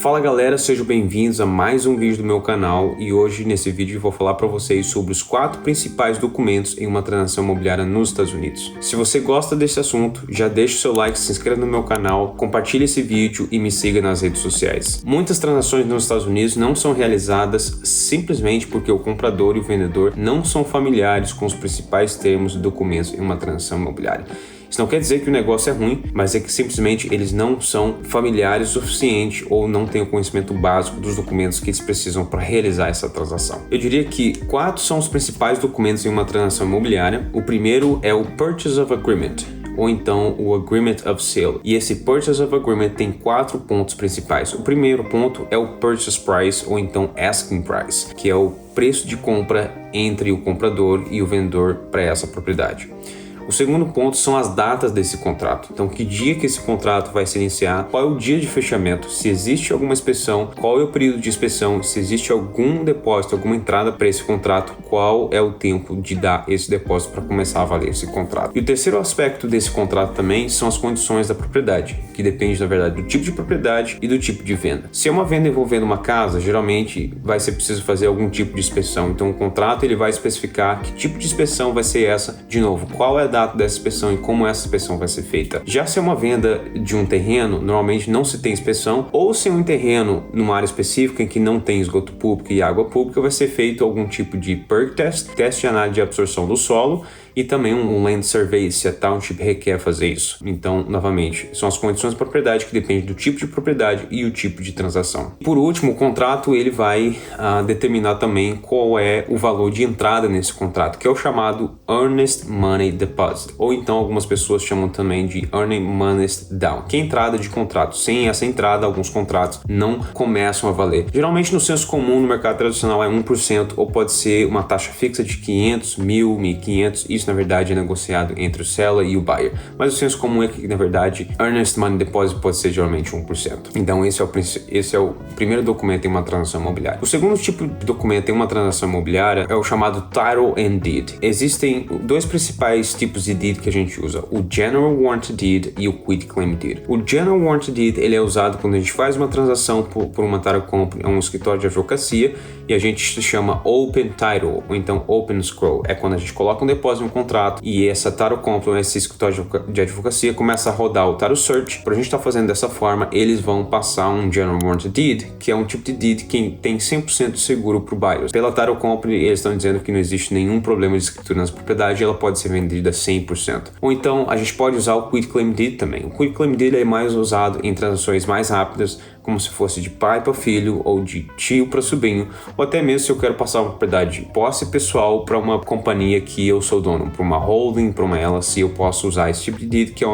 Fala galera, sejam bem-vindos a mais um vídeo do meu canal e hoje nesse vídeo eu vou falar para vocês sobre os 4 principais documentos em uma transação imobiliária nos Estados Unidos. Se você gosta desse assunto, já deixa o seu like, se inscreva no meu canal, compartilhe esse vídeo e me siga nas redes sociais. Muitas transações nos Estados Unidos não são realizadas simplesmente porque o comprador e o vendedor não são familiares com os principais termos e documentos em uma transação imobiliária. Isso não quer dizer que o negócio é ruim, mas é que simplesmente eles não são familiares o suficiente ou não têm o conhecimento básico dos documentos que eles precisam para realizar essa transação. Eu diria que 4 são os principais documentos em uma transação imobiliária. O primeiro é o Purchase of Agreement, ou então o Agreement of Sale. E esse Purchase of Agreement tem 4 pontos principais. O primeiro ponto é o Purchase Price, ou então Asking Price, que é o preço de compra entre o comprador e o vendedor para essa propriedade. O segundo ponto são as datas desse contrato. Então, que dia que esse contrato vai se iniciar, qual é o dia de fechamento, se existe alguma inspeção, qual é o período de inspeção, se existe algum depósito, alguma entrada para esse contrato, qual é o tempo de dar esse depósito para começar a valer esse contrato. E o terceiro aspecto desse contrato também são as condições da propriedade, que depende, na verdade, do tipo de propriedade e do tipo de venda. Se é uma venda envolvendo uma casa, geralmente vai ser preciso fazer algum tipo de inspeção. Então, o contrato ele vai especificar que tipo de inspeção vai ser essa, de novo, qual é a data dessa inspeção e como essa inspeção vai ser feita. Já se é uma venda de um terreno, normalmente não se tem inspeção, ou se é um terreno numa área específica em que não tem esgoto público e água pública, vai ser feito algum tipo de perk test, teste de análise de absorção do solo, e também um land survey, se a township requer fazer isso. Então, novamente, são as condições de propriedade que dependem do tipo de propriedade e o tipo de transação. Por último, o contrato ele vai determinar também qual é o valor de entrada nesse contrato, que é o chamado Earnest Money Deposit, ou então algumas pessoas chamam também de Earning Money Down, que é a entrada de contrato. Sem essa entrada, alguns contratos não começam a valer. Geralmente, no senso comum, no mercado tradicional é 1%, ou pode ser uma taxa fixa de 500, 1.000, 1.500, isso na verdade é negociado entre o seller e o buyer, mas o senso comum é que na verdade Earnest Money Deposit pode ser geralmente 1%. Então esse é o primeiro documento em uma transação imobiliária. O segundo tipo de documento em uma transação imobiliária é o chamado Title and Deed. Existem 2 principais tipos de deed que a gente usa, o General Warranty Deed e o Quit Claim Deed. O General Warranty Deed ele é usado quando a gente faz uma transação por uma title company, um escritório de advocacia, e a gente se chama Open Title, ou então Open Scroll. É quando a gente coloca um depósito no contrato e essa title company, esse escritório de advocacia começa a rodar o title search. Para a gente estar fazendo dessa forma, eles vão passar um General Warranty Deed, que é um tipo de deed que tem 100% de seguro para o buyer. Pela title company, eles estão dizendo que não existe nenhum problema de escritura nessa propriedade e ela pode ser vendida 100%. Ou então, a gente pode usar o Quit Claim Deed também. O Quit Claim Deed é mais usado em transações mais rápidas, como se fosse de pai para filho ou de tio para sobrinho, ou até mesmo se eu quero passar uma propriedade de posse pessoal para uma companhia que eu sou dono, para uma holding, para uma LLC, eu posso usar esse tipo de deed, que é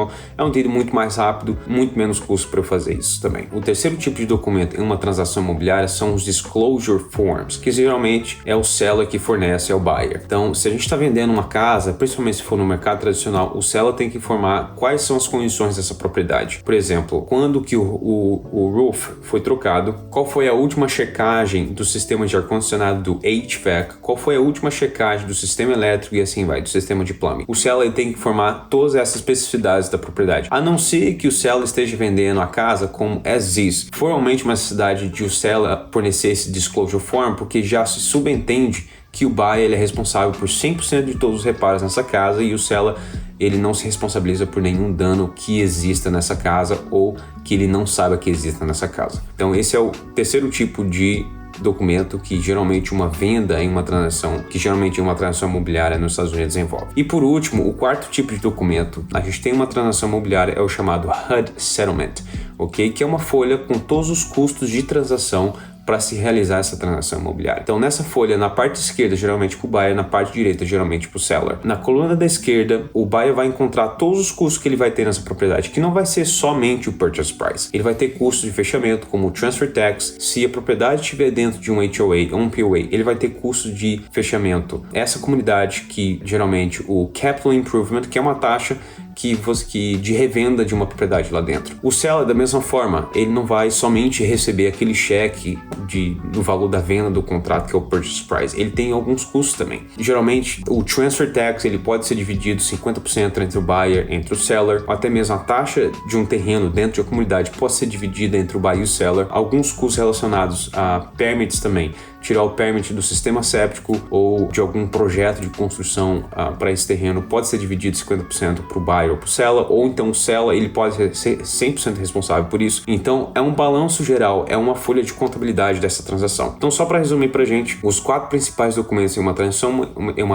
um deed muito mais rápido, muito menos custo para eu fazer isso também. O terceiro tipo de documento em uma transação imobiliária são os Disclosure Forms, que geralmente é o seller que fornece ao buyer. Então, se a gente está vendendo uma casa, principalmente se for no mercado tradicional, o seller tem que informar quais são as condições dessa propriedade. Por exemplo, quando que o roof foi trocado, qual foi a última checagem do sistema de ar-condicionado do HVAC, qual foi a última checagem do sistema elétrico e assim vai, do sistema de plumbing. O seller tem que informar todas essas especificidades da propriedade, a não ser que o seller esteja vendendo a casa como as is. Formalmente uma necessidade de o seller fornecer esse disclosure form, porque já se subentende que o buyer ele é responsável por 100% de todos os reparos nessa casa e o seller ele não se responsabiliza por nenhum dano que exista nessa casa ou que ele não saiba que exista nessa casa. Então esse é o terceiro tipo de documento que geralmente uma venda em uma transação, que geralmente uma transação imobiliária nos Estados Unidos envolve. E por último, o quarto tipo de documento, a gente tem uma transação imobiliária, é o chamado HUD Settlement, ok? Que é uma folha com todos os custos de transação para se realizar essa transação imobiliária. Então nessa folha, na parte esquerda, geralmente para o buyer, na parte direita, geralmente para o seller. Na coluna da esquerda, o buyer vai encontrar todos os custos que ele vai ter nessa propriedade, que não vai ser somente o purchase price. Ele vai ter custos de fechamento, como o transfer tax, se a propriedade estiver dentro de um HOA ou um POA, ele vai ter custos de fechamento. Essa comunidade que geralmente o capital improvement, que é uma taxa de revenda de uma propriedade lá dentro. O seller, da mesma forma, ele não vai somente receber aquele cheque do valor da venda do contrato, que é o purchase price. Ele tem alguns custos também. Geralmente, o transfer tax ele pode ser dividido 50% entre o buyer, entre o seller, ou até mesmo a taxa de um terreno dentro de uma comunidade pode ser dividida entre o buyer e o seller. Alguns custos relacionados a permits também. Tirar o permit do sistema séptico ou de algum projeto de construção para esse terreno pode ser dividido 50% para o buyer ou para o seller, ou então o seller ele pode ser 100% responsável por isso. Então é um balanço geral, é uma folha de contabilidade dessa transação. Então só para resumir para a gente, os 4 principais documentos em uma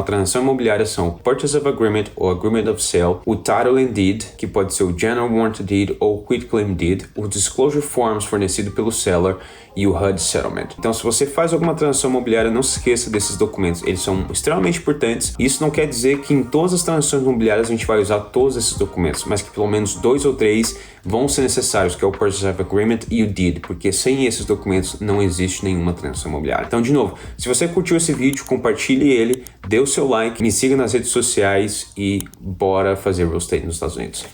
transação imobiliária são Purchase of Agreement ou Agreement of Sale, o Title and Deed, que pode ser o General Warranty Deed ou Quitclaim Deed, o Disclosure Forms fornecido pelo seller e o HUD Settlement. Então se você faz alguma transação imobiliária, não se esqueça desses documentos, eles são extremamente importantes. Isso não quer dizer que em todas as transações imobiliárias a gente vai usar todos esses documentos, mas que pelo menos 2 ou 3 vão ser necessários, que é o Purchase of Agreement e o Deed, porque sem esses documentos não existe nenhuma transação imobiliária. Então, de novo, se você curtiu esse vídeo, compartilhe ele, dê o seu like, me siga nas redes sociais e bora fazer real estate nos Estados Unidos.